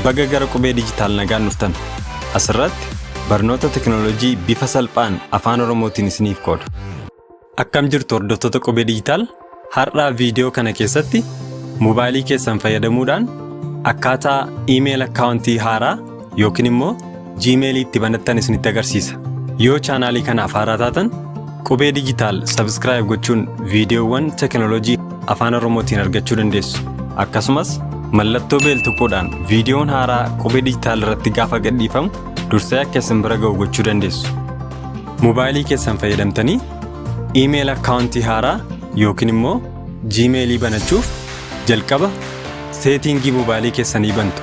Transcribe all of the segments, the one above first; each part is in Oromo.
Baga gara qubee dijitaal nagaan dhuftan. Asirratti barnoota teknooloojii bifa salphaan Afaan Oromootiin isiniif qooda. Akkam jirtu hordoftoota qubee dijitaal? Har'aa viidiyoo kana keessatti mobaayilii keessan fayyadamuudhaan akkaataa iimeeyil akkaawuntii haaraa yookiin immoo Gmail itti banattan isinitti agarsiisa. Yoo chaanaalii kanaaf haaraa taatan qubee dijitaal subscribe gochuun viidiyoowwan teknooloojii Afaan Oromootiin argachuu dandeessu. Akkasumas mallattoo beeltuquudhaan viidiyoon haaraa qubee dijitaal irratti gaafa gadhiifamu dursee akka isin bira ga'u gochuu dandeessu. Mobaayilii keessan fayyadamtanii iimeeyil akkaawuntii haaraa yookiin immoo Gmailii banachuuf jalqaba seetiingii mobaayilii keessanii bantu.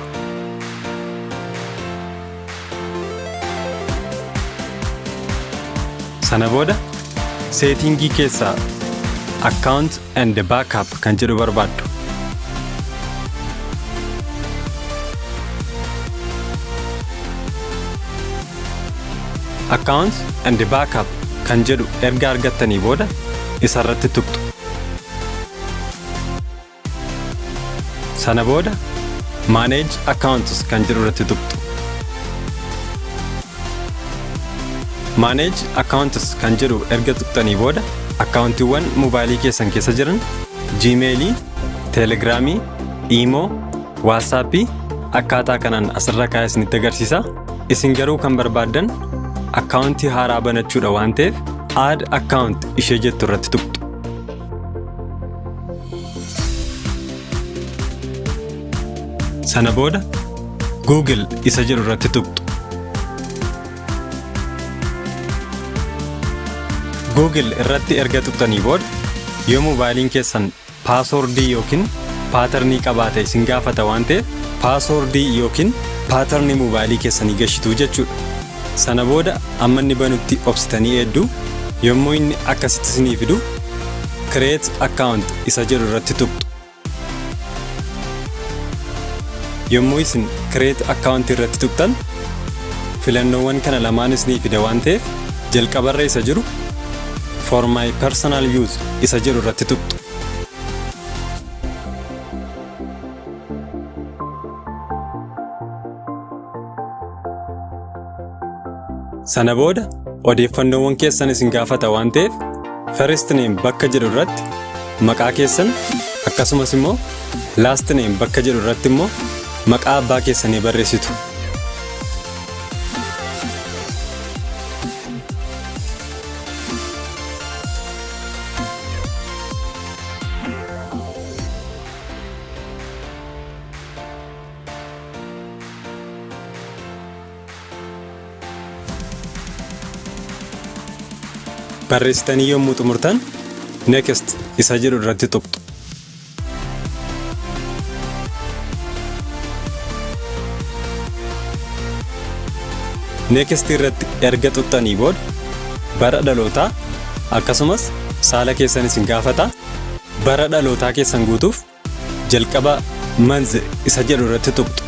Sana booda seetiingii keessaa account and backup kan jedhu barbaaddu. Account and backup kan jedhu erga argattanii booda isa irratti tuqxu. Sana booda manage accounts kan jedhu irratti tuqxu. Manage accounts kan jedhu erga tuqxanii booda akkaawuntiiwwan mobaayilii keessan keessa jiran Gmailii, Telegiraamii, Imo, WhatsAppii akkaataa kanaan asirra kaa'ee isinitti agarsiisa. Isin garuu kan barbaaddan akkaawuntii haaraa banachuudha waan ta'eef add account ishee jettu irratti tuqxu. Sana booda Google isa jedhu irratti tuqxu. Google irratti erga tuqxanii booda yoo mobaayiliin keessan paaswordii yookiin paatarnii qabaate isin gaafata waan ta'eef paaswordii yookiin paatarnii mobaayilii keessanii galchitu jechuudha. Sana booda amma inni banutti obsitanii eedduu yommuu inni akkasitti isinii fidu create account isa jedhu irratti tuqxu. Yommuu isin create account irratti tuqxan filannoowwan kana lamaan isinii fida waan ta'eef jalqabarra isa jiru for my personal use isa jedhu irratti tuqxu. Sana booda odeeffannoowwan keessan isin gaafata waan ta'eef first name bakka jedhu irratti maqaa keessan akkasumas immoo last name bakka jedhu irratti immoo maqaa abbaa keessanii barreessitu. Barreessitanii yommuu xumurtan next isa jedhu irratti tuqxu. Next irratti erga tuqxanii booda bara dhalootaa akkasumas saala keessan isin gaafata. Bara dhalootaa keessan guutuuf jalqaba month isa jedhu irratti tuqxu.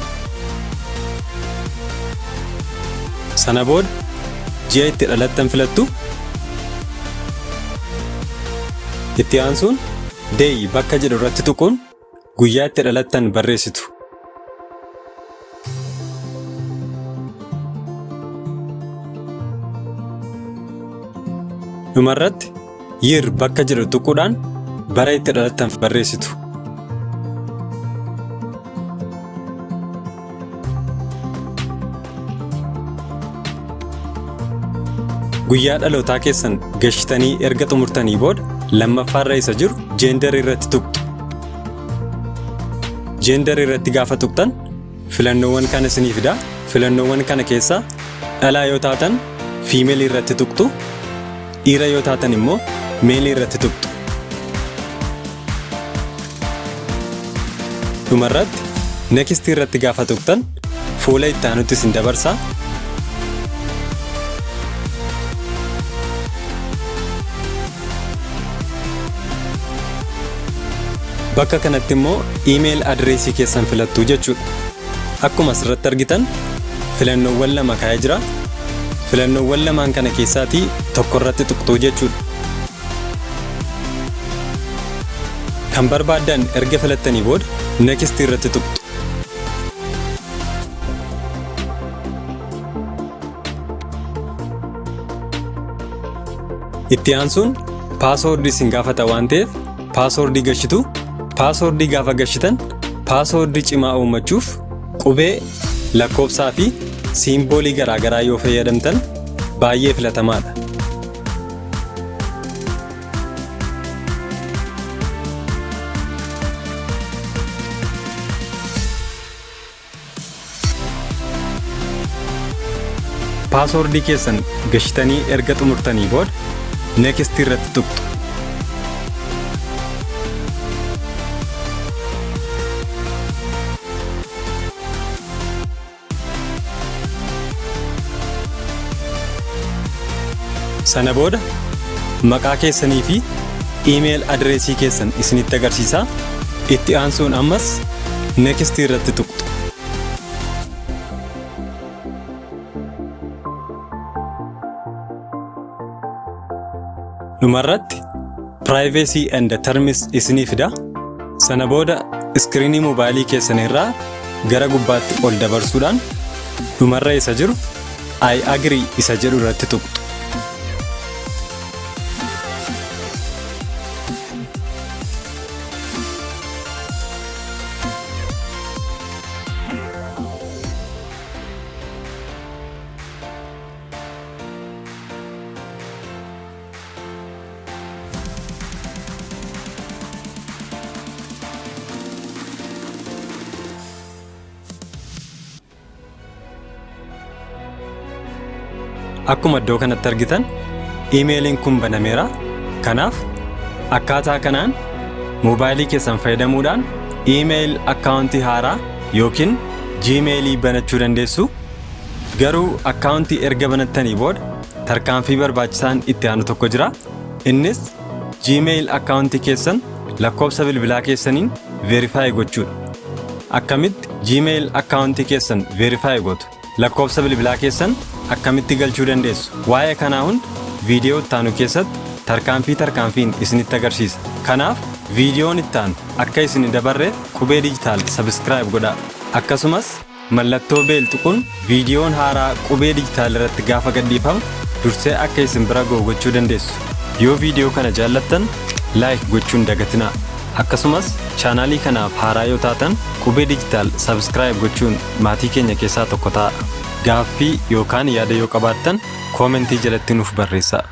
Sana booda ji'a itti dhalattan filattu. Itti aansuun day bakka jedhu irratti tuquun guyyaa itti dhalattan barreessitu. Dhumarratti year bakka jedhu tuquudhaan bara itti dhalattan barreessitu. Guyyaa dhalootaa keessan galchitanii erga xumurtanii booda lammaffaarra isa jiru gender irratti tuqxu. Gender irratti gaafa tuqxan filannoowwan kana isinii fida. Filannoowwan kana keessaa dhalaa yoo taatan female irratti tuqxu. Dhiira yoo taatan immoo male irratti tuqxu. Dhumarratti next irratti gaafa tuqxan fuula itti aanutti isin dabarsa. Bakka kanatti immoo iimeeyil adreesii keessan filattu jechuudha. Akkuma asirratti argitan filannoowwan lama kaa'ee jira. Filannoowwan lamaan kana keessaatii tokko irratti tuqxu jechuudha. Kan barbaaddan erga filattanii booda next irratti tuqxu. Itti aansuun paaswoordii isin gaafata waan ta'eef paaswoordii gashitu. Paaswoordii gaafa gashitan paaswoordii cimaa uumachuuf qubee, lakkoofsaa fi siimboolii garaagaraa yoo fayyadamtan baay'ee filatamaadha. Paaswoordii keessan gashitanii erga xumurtanii booda next irratti tuqxu. Sana booda maqaa keessanii fi iimeeyil adreesii keessan isinitti agarsiisa. Itti aansuun ammas next irratti tuqxu. Dhumarratti privacy and terms isinii fida. Sana booda iskiriinii moobaayilii keessan irraa gara gubbaatti ol dabarsuudhaan dhumarra isa jiru I agree isa jedhu irratti tuqxu. Akkuma iddoo kanatti argitan iimeeliin kun banameera. Kanaaf akkaataa kanaan moobaayilii keessan fayyadamuudhaan iimeeyil akkaawuntii haaraa yookiin jiimeelii banachuu dandeessu. Garuu akkaawuntii erga banattanii booda tarkaanfii barbaachisaan itti aanu tokko jira. Innis jiimeeyil akkaawuntii keessan lakkoofsa bilbilaa keessaniin veerifaayi gochuudha. Akkamitti jiimeeyil akkaawuntii keessan veerifaayi gootu? Lakkoofsa bilbilaa keessan akkamitti galchuu dandeessu? Waa'ee kanaa hunda viidiyoo itti aanu keessatti tarkaanfiin isinitti agarsiisa. Kanaaf viidiyoon itti aanu akka isin dabarreef qubee dijitaal subscribe godhaa. Akkasumas mallattoo beel tuquun viidiyoon haaraa qubee dijitaal irratti gaafa gadhiifamu dursee akka isin bira ga'u gochuu dandeessu. Yoo viidiyoo kana jaallattan like gochuun dagatinaa. Akkasumas chaanaalii kanaaf haaraa yoo taatan qubee dijitaal subscribe gochuun maatii keenya keessaa tokko ta'a. Gaaffii yookaan yaada yoo qabaattan koomentii jalatti nuuf barreessaa.